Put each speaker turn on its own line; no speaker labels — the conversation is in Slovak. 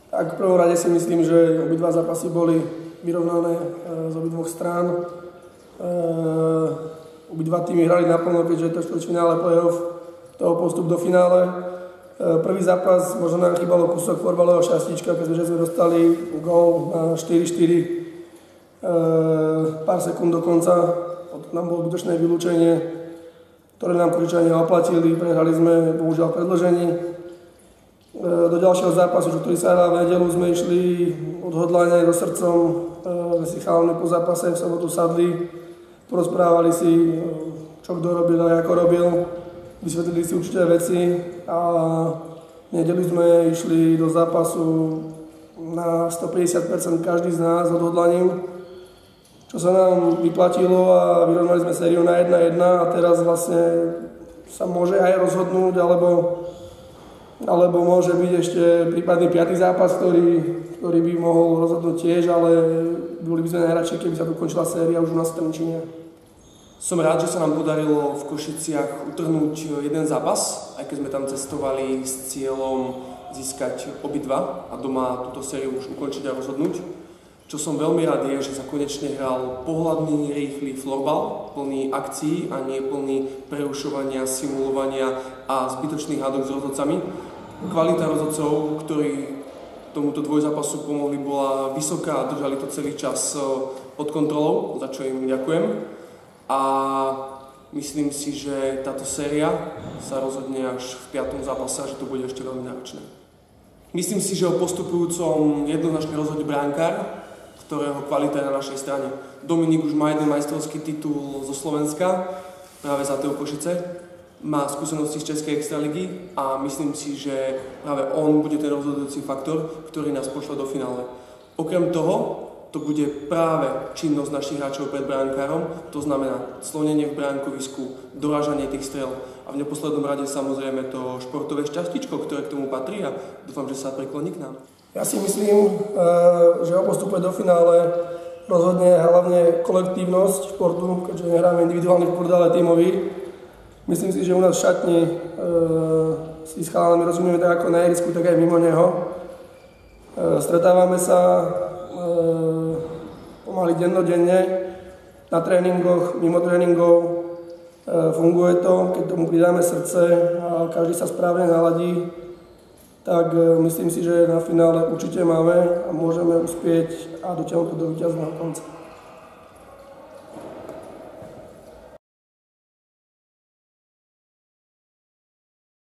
Tak v prvom rade si myslím, že obidva zápasy boli vyrovnané z obidvoch strán. Obidva týmy hrali naplno, keďže je to štvrťfinále play-off, toho postup do finále. Prvý zápas možno nám chýbalo kúsok fotbalového šastička, keďže sme dostali gól na 4-4. Pár sekúnd do konca, potom nám bolo zbytočné vylúčenie, ktoré nám Košičania oplatili, prehrali sme bohužiaľ v predĺžení. Do ďalšieho zápasu, ktorý sa hral v nedeľu, sme išli odhodlane so srdcom, sme si chalani po zápase v sobotu sadli, porozprávali si, čo kto robil a ako robil, vysvetlili si určité veci a v nedeľu sme išli do zápasu na 150% každý z nás odhodlaním, čo sa nám vyplatilo a vyrovnali sme sériu na 1-1 a teraz vlastne sa môže aj rozhodnúť, alebo môže byť ešte prípadný 5. zápas, ktorý by mohol rozhodnúť tiež, ale boli by sme najradšej, keby sa dokončila séria už u nás v Trenčíne.
Som rád, že sa nám podarilo v Košiciach utrhnúť jeden zápas, aj keď sme tam cestovali s cieľom získať obidva a doma túto sériu už ukončiť a rozhodnúť. Čo som veľmi rád je, že sa konečne hral pohľadný, rýchly florbal, plný akcií a nie plný prerušovania, simulovania a zbytočných hádok s rozhodcami. Kvalita rozhodcov, ktorí tomuto dvojzápasu pomohli, bola vysoká a držali to celý čas pod kontrolou, za čo im ďakujem. A myslím si, že táto séria sa rozhodne až v 5. zápase a že to bude ešte veľmi náročné. Myslím si, že o postupujúcom jednoznačne rozhodne brankár, ktorého kvalita je na našej strane. Dominik už má jeden majstrovský titul zo Slovenska, práve za Teo Košice. Má skúsenosti z Českej extraligy a myslím si, že práve on bude ten rozhodujúci faktor, ktorý nás pošle do finále. Okrem toho, to bude práve činnosť našich hráčov pred bránkárom, to znamená slonenie v bránkovisku, dorážanie tých strel a v neposlednom rade samozrejme to športové šťastíčko, ktoré k tomu patrí a dúfam, že sa prikloní k nám.
Ja si myslím, že o postupe do finále rozhodne hlavne kolektívnosť športu, keďže nehráme individuálny šport, ale tímový. Myslím si, že u nás v šatni si s chalanami rozumieme tak ako na ihrisku, tak aj mimo neho. Stretávame sa pomaly dennodenne na tréningoch, mimo tréningov. Funguje to, keď tomu pridáme srdce a každý sa správne naladí, tak myslím si, že na finále určite máme a môžeme uspieť a dotiahnuť to do víťazného konca.